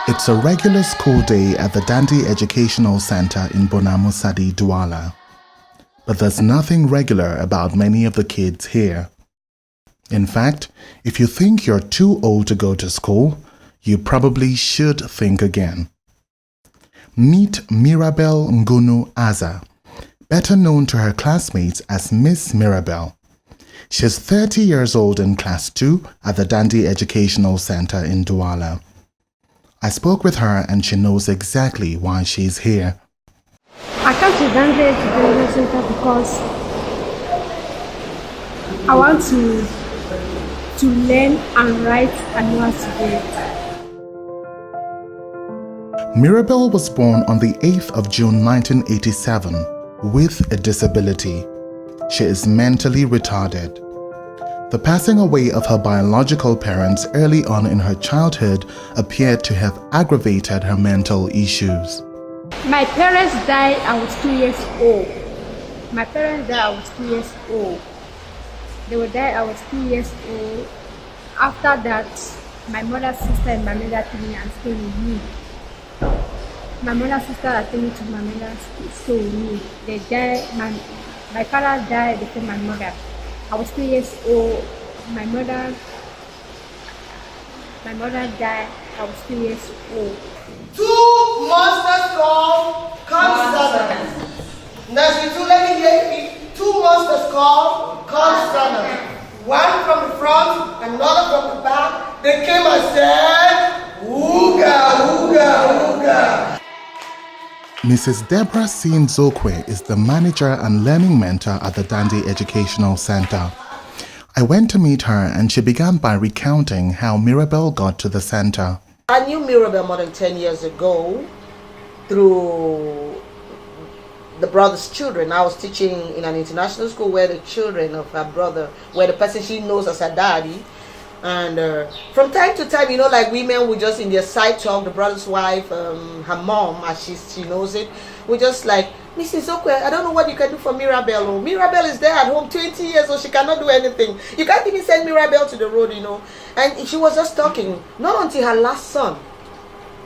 It's a regular school day at the Dundee Educational Centre in Bonamusadi, Douala. But there's nothing regular about many of the kids here. In fact, if you think you're too old to go to school, you probably should think again. Meet Mirabel Ngunu Aza, better known to her classmates as Miss Mirabel. She's 30 years old in Class 2 at the Dundee Educational Centre in Douala. I spoke with her and she knows exactly why she's here. I come to Dundee Educational Centre because I want to learn and write and know how to do it. Mirabel was born on the 8th of June 1987 with a disability. She is mentally retarded. The passing away of her biological parents early on in her childhood appeared to have aggravated her mental issues. My parents died, I was 2 years old. They were died, I was 2 years old. After that, my mother's sister and my mother took me and stayed with me. My mother's sister attended me to my mother's stay with me. They died, my father died before my mother. I was 2 years old. My mother died. I was 2 years old. Two monsters come together. Next, you two, let me hear you. Two monsters come together. One from the front, another from the back. They came and said, "Ooga, ooga, ooga." Mrs. Deborah Sin Zokwe is the manager and learning mentor at the Dundee Educational Centre. I went to meet her and she began by recounting how Mirabel got to the centre. I knew Mirabel more than 10 years ago through the brother's children. I was teaching in an international school where the children of her brother, where the person she knows as her daddy. And from time to time, like women would just in their side talk, the brother's wife, her mom, as she knows it, we just like, "Mrs. Okwe, I don't know what you can do for Mirabel. Oh, Mirabel is there at home 20 years old, she cannot do anything. You can't even send Mirabel to the road, And she was just talking, not until her last son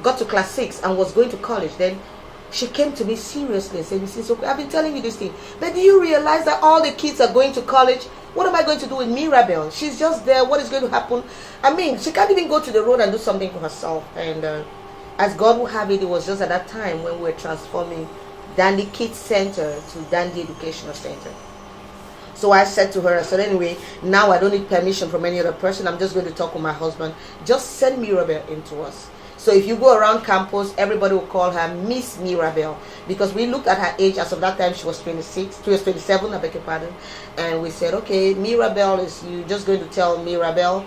got to class 6 and was going to college, then she came to me seriously and said, "Mrs. Okwe, I've been telling you this thing, but do you realize that all the kids are going to college? What am I going to do with Mirabel? She's just there. What is going to happen?" I mean, she can't even go to the road and do something for herself. And as God will have it, it was just at that time when we were transforming Dundee Kids Center to Dundee Educational Center. So I said to her, I said, "Anyway, now I don't need permission from any other person. I'm just going to talk with my husband. Just send Mirabel into us." So if you go around campus, everybody will call her Miss Mirabel, because we looked at her age. As of that time, she was 27, I beg your pardon. And we said, okay, Mirabel is, you just going to tell Mirabel,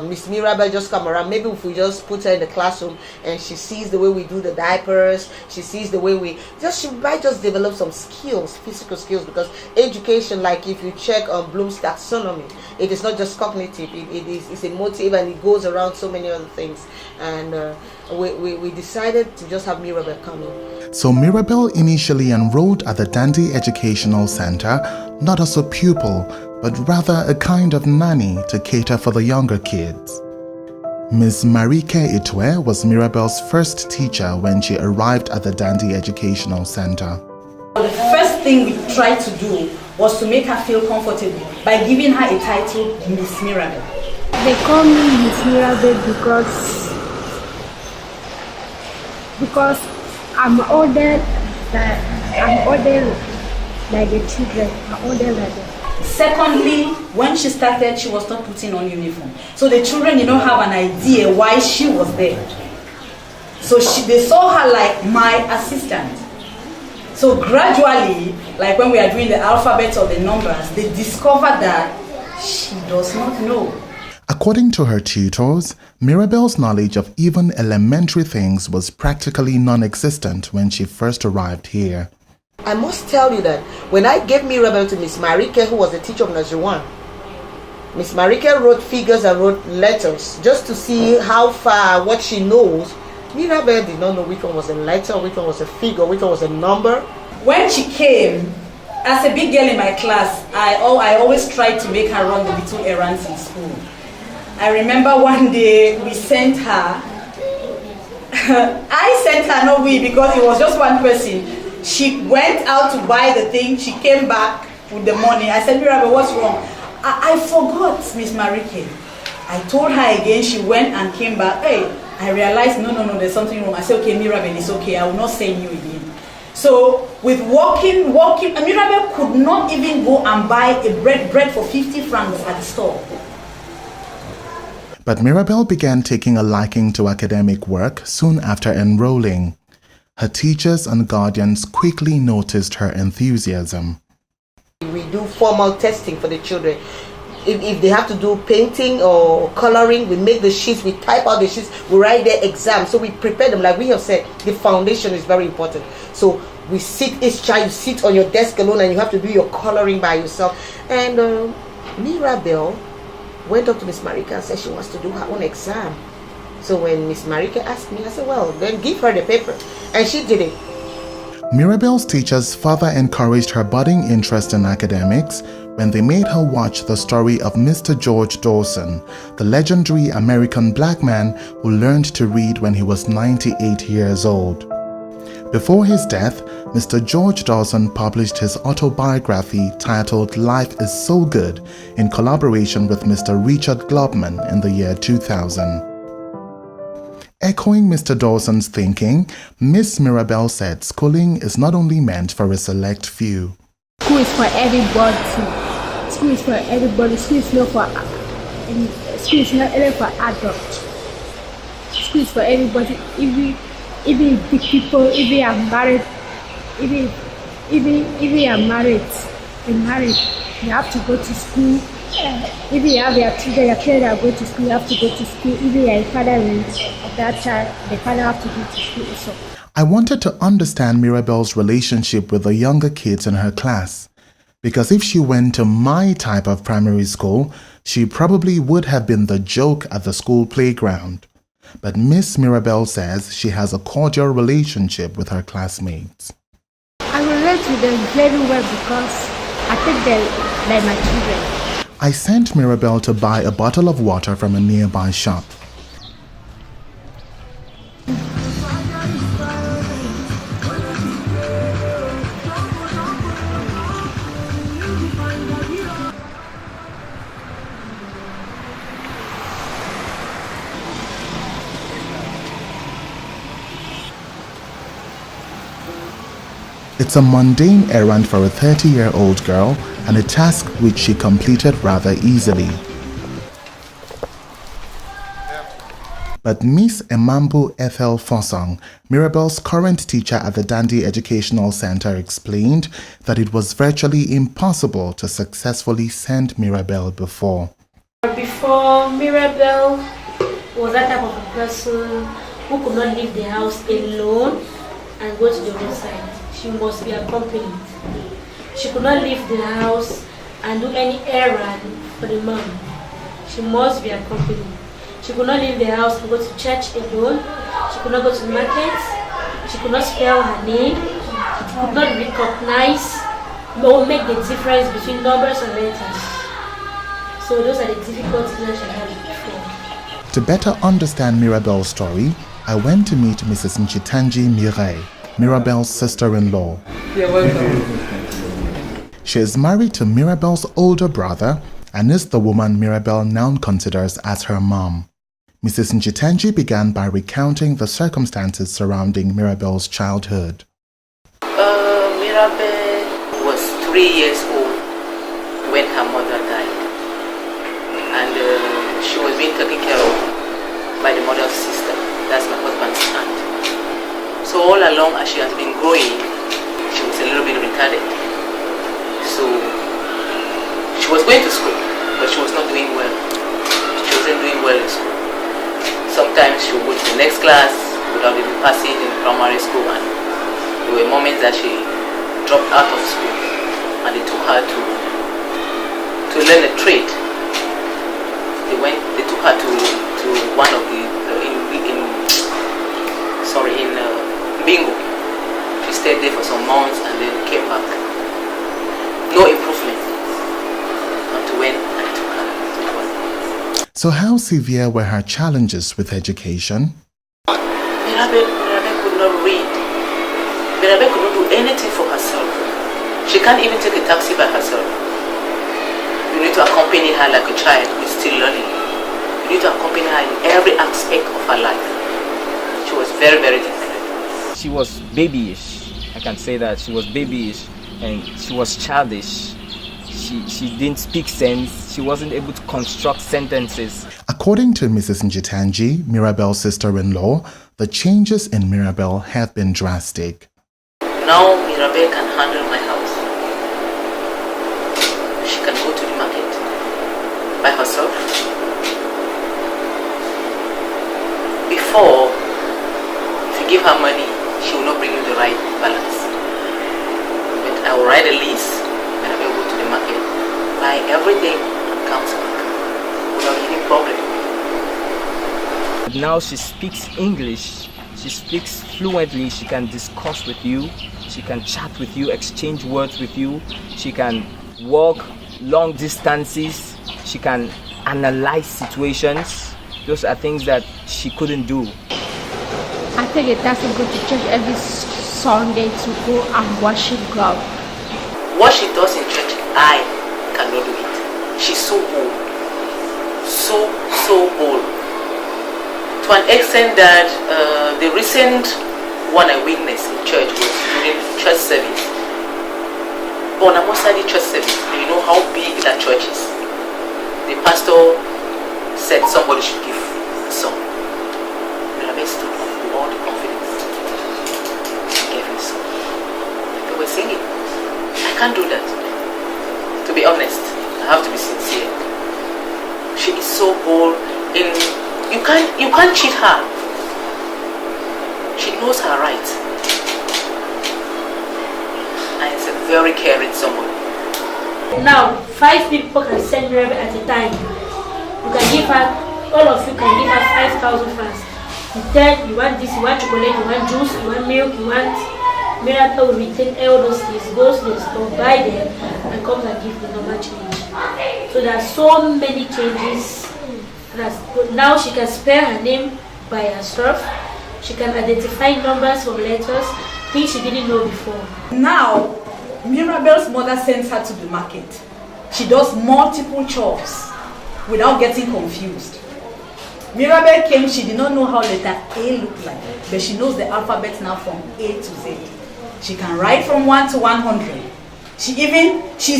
Miss Mirabel, just come around. Maybe if we just put her in the classroom and she sees the way we do the diapers, she sees the way she might just develop some skills, physical skills, because education, like if you check on Bloom's taxonomy, it is not just cognitive, it's emotive, and it goes around so many other things. And we decided to just have Mirabel come in. So Mirabel initially enrolled at the Dundee Educational Centre not as a pupil, but rather a kind of nanny to cater for the younger kids. Ms. Marike Itwe was Mirabel's first teacher when she arrived at the Dundee Educational Centre. The first thing we tried to do was to make her feel comfortable by giving her a title, Miss Mirabel. They call me Miss Mirabel because I'm older like the children. I'm older like them. Secondly, when she started, she was not putting on uniform. So the children did not have an idea why she was there. So they saw her like my assistant. So gradually, like when we are doing the alphabet or the numbers, they discovered that she does not know. According to her tutors, Mirabel's knowledge of even elementary things was practically non-existent when she first arrived here. I must tell you that when I gave Mirabel to Miss Marike, who was the teacher of Nursery 1, Miss Marike wrote figures and wrote letters just to see how far, what she knows. Mirabel did not know which one was a letter, which one was a figure, which one was a number. When she came, as a big girl in my class, I always tried to make her run the little errands in school. I remember one day we sent her. I sent her, not we, because it was just one person. She went out to buy the thing. She came back with the money. I said, Mirabel, what's wrong? I forgot, Miss Marike. I told her again. She went and came back. Hey, I realized, no, there's something wrong. I said, okay, Mirabel, it's okay. I will not send you again. So with walking, Mirabel could not even go and buy a bread for 50 francs at the store. But Mirabel began taking a liking to academic work soon after enrolling. Her teachers and guardians quickly noticed her enthusiasm. We do formal testing for the children. If they have to do painting or coloring, we make the sheets, we type out the sheets, we write their exam. So we prepare them. Like we have said, the foundation is very important. So we sit, each child, you sit on your desk alone and you have to do your coloring by yourself. And Mirabel went up to Miss Marika and said she wants to do her own exam. So when Miss Marika asked me, I said, well, then give her the paper. And she did it. Mirabel's teachers further encouraged her budding interest in academics when they made her watch the story of Mr. George Dawson, the legendary American black man who learned to read when he was 98 years old. Before his death, Mr. George Dawson published his autobiography titled Life is So Good in collaboration with Mr. Richard Globman in the year 2000. Echoing Mr. Dawson's thinking, Miss Mirabel said schooling is not only meant for a select few. School is for everybody. School is for everybody. School is not for only for adults. School is for everybody. Even big people, if you are married, if you are married, you have to go to school. If you have your children are going to school, you have to go to school. If you are a father of that child, the father have to go to school also. I wanted to understand Mirabel's relationship with the younger kids in her class, because if she went to my type of primary school, she probably would have been the joke at the school playground. But Miss Mirabel says she has a cordial relationship with her classmates. I relate to them very well because I think they're like my children. I sent Mirabel to buy a bottle of water from a nearby shop. It's a mundane errand for a 30-year-old girl and a task which she completed rather easily. But Miss Emambu Ethel Fosong, Mirabel's current teacher at the Dandy Educational Center, explained that it was virtually impossible to successfully send Mirabel before. Before, Mirabel was that type of a person who could not leave the house alone and go to the other side. She must be accompanied. She could not leave the house and do any errand for the mom. She must be accompanied. She could not leave the house and go to church alone. She could not go to the market. She could not spell her name. She could not recognize or make the difference between numbers and letters. So those are the difficulties that she had before. To better understand Mirabel's story, I went to meet Mrs. Nchitanji Mireille, Mirabel's sister-in-law. You're welcome. She is married to Mirabel's older brother and is the woman Mirabel now considers as her mom. Mrs. Nchitanji began by recounting the circumstances surrounding Mirabel's childhood. Mirabel was 3 years old when her mother died, and she was being taken care of by the mother's sister, that's my husband's aunt. So all along as she has been growing, she was a little bit retarded. So she was going to school, but she was not doing well. She wasn't doing well in school. Sometimes she would go to the next class without even passing in primary school, and there were moments that she dropped out of school and they took her to learn a trade. They took her to one of the in Bingo. She stayed there for some months and then came back. So how severe were her challenges with education? Mirabel could not read. Mirabel could not do anything for herself. She can't even take a taxi by herself. You need to accompany her like a child who is still learning. You need to accompany her in every aspect of her life. She was very, very different. She was babyish. I can say that. She was babyish and she was childish. She didn't speak sense. She wasn't able to construct sentences. According to Mrs. Njitanji, Mirabel's sister-in-law, the changes in Mirabel have been drastic. Now Mirabel can handle my house. She can go to the market by herself. Before, if you give her money, she will not bring you the right balance. But I will write a list and I will go to the market, buy everything and comes back without any problem. But now she speaks English. She speaks fluently. She can discuss with you. She can chat with you, exchange words with you. She can walk long distances. She can analyze situations. Those are things that she couldn't do. I take a taxi to go to church every Sunday to go and worship God. What she does in church, I cannot do it. She's so old. So old. To an extent that the recent one I witnessed in church was during church service. Bonamosadi church service. You know how big that church is. The pastor said somebody should give a song. Mirabel stood up with all the confidence. She gave him a song. They were singing. I can't do that. To be honest, I have to be sincere. She is so bold in you can't cheat her. She knows her right. And is a very caring someone. Now, 5 people can send Mirabel at a time. You can give her, all of you can give her 5,000 francs. You tell, you want this, you want chocolate, you want juice, you want milk, you want... Mirabel will retain all those things, goes to the store, buy them, and comes and give the normal change. So there are so many changes. Now she can spell her name by herself. She can identify numbers from letters, things she didn't know before. Now, Mirabel's mother sends her to the market. She does multiple chores without getting confused. Mirabel came, she did not know how letter A looked like, but she knows the alphabet now from A to Z. She can write from 1 to 100. She's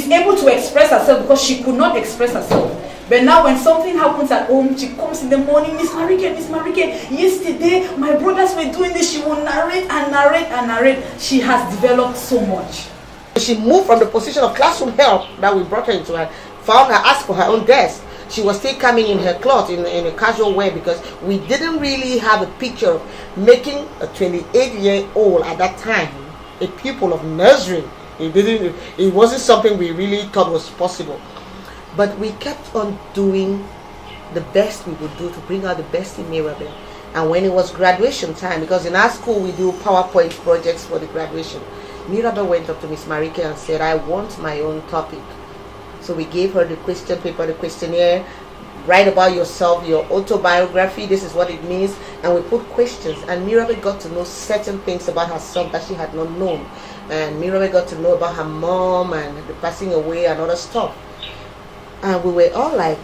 able to express herself because she could not express herself. But now when something happens at home, she comes in the morning, Miss Marike, yesterday my brothers were doing this. She will narrate and narrate and narrate. She has developed so much. She moved from the position of classroom help that we brought her into, and found her asked for her own desk. She was still coming in her cloth in a casual way because we didn't really have a picture of making a 28-year-old at that time a pupil of nursery. It wasn't something we really thought was possible. But we kept on doing the best we would do to bring out the best in Mirabel. And when it was graduation time, because in our school we do PowerPoint projects for the graduation, Mirabel went up to Miss Marike and said, I want my own topic. So we gave her the question paper, the questionnaire, write about yourself, your autobiography, this is what it means, and we put questions. And Mirabel got to know certain things about herself that she had not known. And Mirabel got to know about her mom and the passing away and other stuff. And we were all like,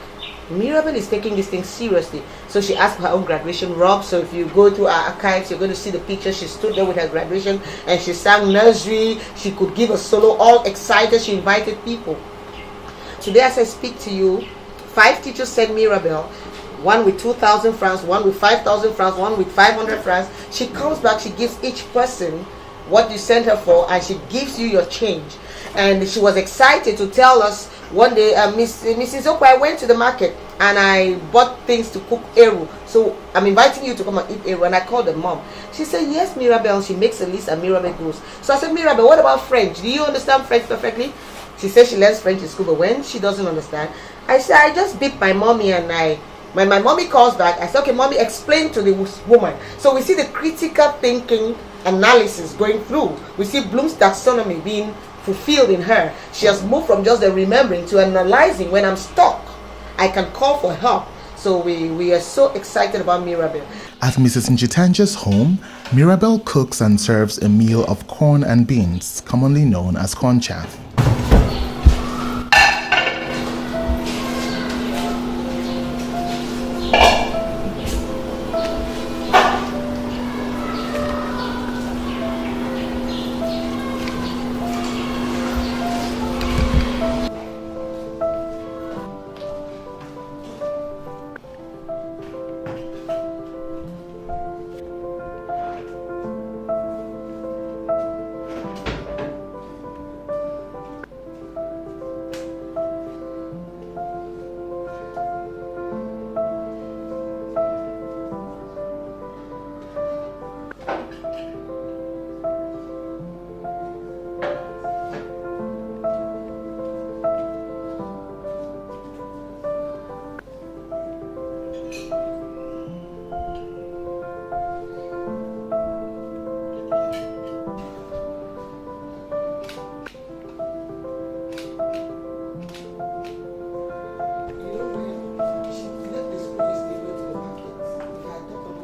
Mirabel is taking this thing seriously. So she asked for her own graduation robe. So if you go to our archives, you're going to see the picture. She stood there with her graduation and she sang nursery. She could give a solo, all excited. She invited people. Today as I speak to you, 5 teachers sent Mirabel, one with 2,000 francs, one with 5,000 francs, one with 500 francs. She comes back, she gives each person what you sent her for, and she gives you your change. And she was excited to tell us one day, Mrs. Oko, I went to the market and I bought things to cook eru. So I'm inviting you to come and eat eru. And I called the mom. She said, yes, Mirabel. She makes a list and Mirabel goes. So I said, Mirabel, what about French? Do you understand French perfectly? She says she learns French in school, but when she doesn't understand, I said, I just beat my mommy, and when my mommy calls back, I said, okay, mommy, explain to the woman. So we see the critical thinking analysis going through. We see Bloom's taxonomy being fulfilled in her. She has moved from just the remembering to analyzing. When I'm stuck, I can call for help. So we are so excited about Mirabel. At Mrs. Njitanje's home, Mirabel cooks and serves a meal of corn and beans, commonly known as corn chaff.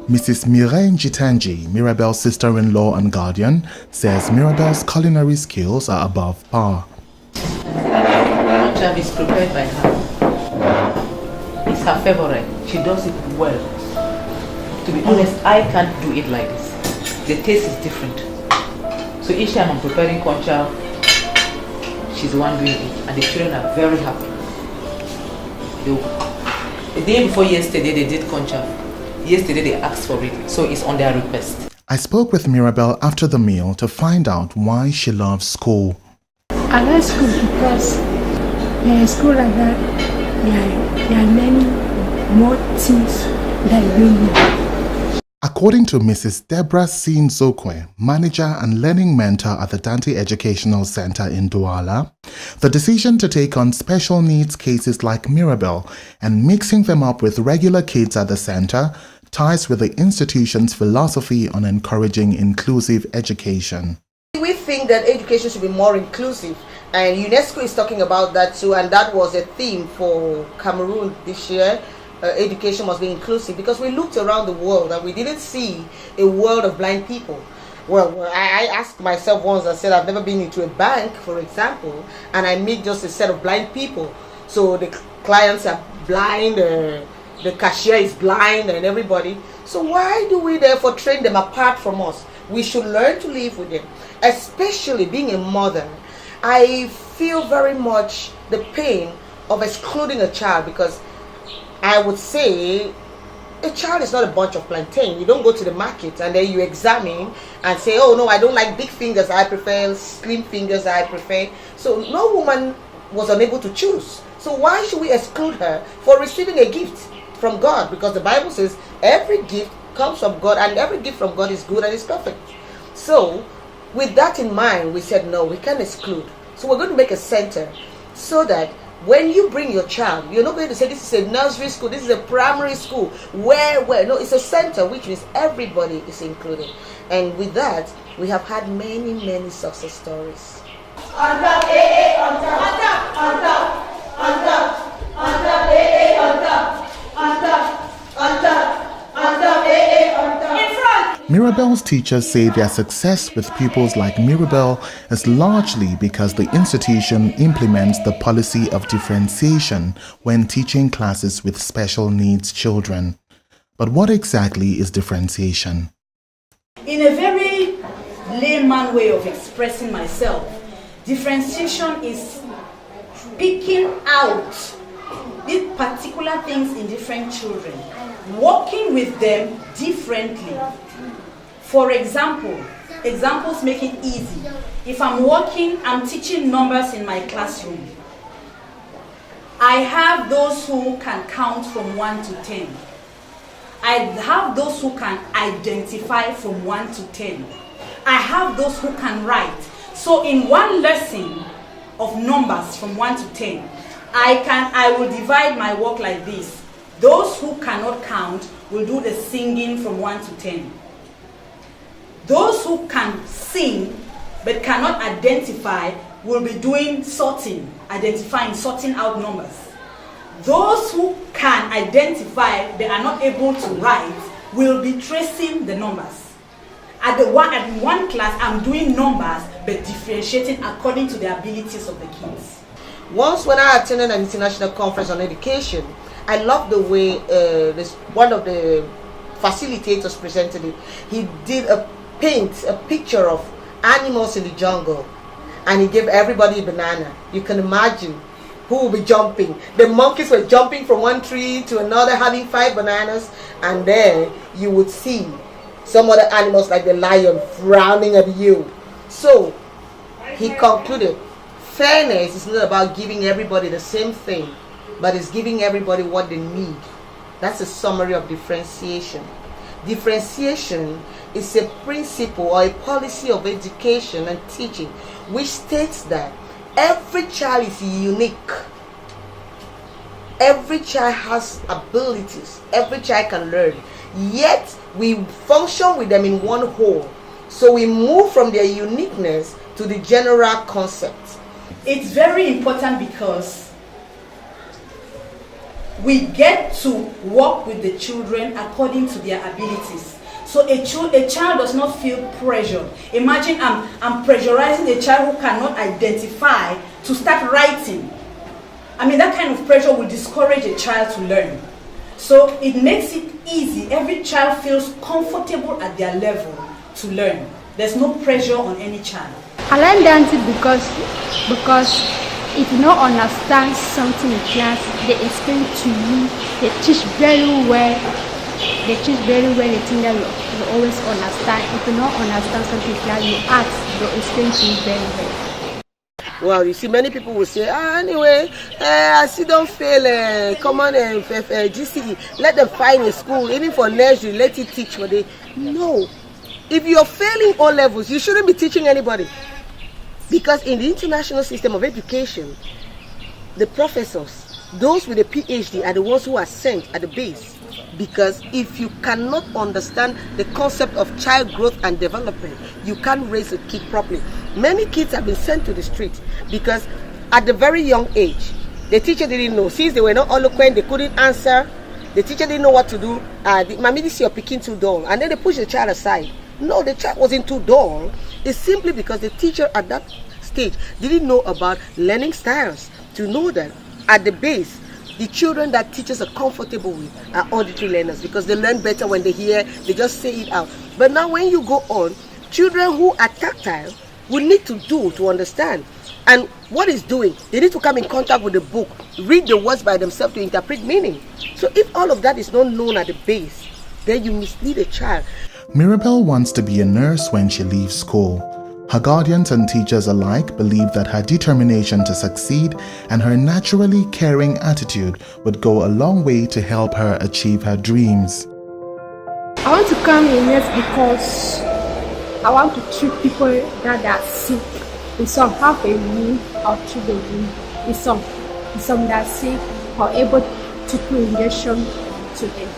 Mrs. Mireille Njitanji, Mirabel's sister-in-law and guardian, says Mirabel's culinary skills are above par. Conchave is prepared by her. It's her favorite. She does it well. To be honest, I can't do it like this. The taste is different. So each time I'm preparing conchave, she's the one doing it, and the children are very happy. The day before yesterday, they did conchave. Yesterday they asked for it, so it's on their request. I spoke with Mirabel after the meal to find out why she loves school. I like school because in a school like that, there are many more things that you know. According to Mrs. Deborah Sin Zokwe, manager and learning mentor at the Dante Educational Center in Douala, the decision to take on special needs cases like Mirabel and mixing them up with regular kids at the center ties with the institution's philosophy on encouraging inclusive education. We think that education should be more inclusive, and UNESCO is talking about that too, and that was a theme for Cameroon this year. Education must be inclusive, because we looked around the world and we didn't see a world of blind people. Well, I asked myself once, I said I've never been into a bank, for example, and I meet just a set of blind people. So the clients are blind, the cashier is blind, and everybody. So why do we therefore train them apart from us? We should learn to live with them. Especially being a mother, I feel very much the pain of excluding a child, because I would say a child is not a bunch of plantain. You don't go to the market and then you examine and say, oh no, I don't like big fingers, I prefer slim fingers, I prefer. So no woman was unable to choose. So why should we exclude her for receiving a gift from God? Because the Bible says every gift comes from God, and every gift from God is good and is perfect. So with that in mind, we said no, we can't exclude. So we're going to make a center so that when you bring your child, you're not going to say this is a nursery school, this is a primary school, where no, it's a center, which means everybody is included. And with that, we have had many success stories. On top, AA, on top, on top, on top, on top, on top, AA, on top, on top, on top, on top, AA, on top. In front. Mirabel's teachers say their success with pupils like Mirabel is largely because the institution implements the policy of differentiation when teaching classes with special needs children. But what exactly is differentiation? In a very layman way of expressing myself, differentiation is picking out these particular things in different children, working with them differently. For example, examples make it easy. If I'm teaching numbers in my classroom. I have those who can count from 1 to 10. I have those who can identify from 1 to 10. I have those who can write. So in one lesson of numbers from 1 to 10, I will divide my work like this. Those who cannot count will do the singing from 1 to 10. Those who can sing but cannot identify will be doing sorting, sorting out numbers. those who can identify they are not able to write will be tracing the numbers. At one class, I'm doing numbers but differentiating according to the abilities of the kids. Once when I attended an international conference on education, I loved the way one of the facilitators presented it. He did a picture of animals in the jungle, and he gave everybody a banana. You can imagine who will be jumping. The monkeys were jumping from one tree to another, having 5 bananas, and then you would see some other animals like the lion frowning at you. So he concluded, fairness is not about giving everybody the same thing, but it's giving everybody what they need. That's a summary of differentiation. Differentiation is a principle or a policy of education and teaching which states that every child is unique. Every child has abilities. Every child can learn. Yet we function with them in one whole. So we move from their uniqueness to the general concept. It's very important because we get to work with the children according to their abilities. So a child does not feel pressure. Imagine I'm pressurizing a child who cannot identify to start writing. I mean, that kind of pressure will discourage a child to learn. So it makes it easy. Every child feels comfortable at their level to learn. There's no pressure on any child. I learned dancing because if you don't understand something in class, they explain to you. They teach very well. They think that you always understand. If you don't understand something in class, you ask, they'll explain to you very well. Well, you see, many people will say, anyway, I still don't fail common GCE. Let them find a school, even for nursery, let it teach for them. No. If you're failing all levels, you shouldn't be teaching anybody. Because in the international system of education, the professors, those with a PhD, are the ones who are sent at the base. Because if you cannot understand the concept of child growth and development, you can't raise a kid properly. Many kids have been sent to the street because at the very young age, the teacher didn't know. Since they were not eloquent, they couldn't answer. The teacher didn't know what to do. Mommy, this is your picking too dull. And then they push the child aside. No, the child wasn't too dull. It's simply because the teacher at that stage didn't know about learning styles. To know that at the base, the children that teachers are comfortable with are auditory learners because they learn better when they hear, they just say it out. But now when you go on, children who are tactile will need to do to understand. And what is doing? They need to come in contact with the book, read the words by themselves to interpret meaning. So if all of that is not known at the base, then you mislead a child. Mirabel wants to be a nurse when she leaves school. Her guardians and teachers alike believe that her determination to succeed and her naturally caring attitude would go a long way to help her achieve her dreams. I want to come in nurse because I want to treat people that are sick. In some have a wound, I'll treat the wound. In some that are sick, I'll able to put injection to them.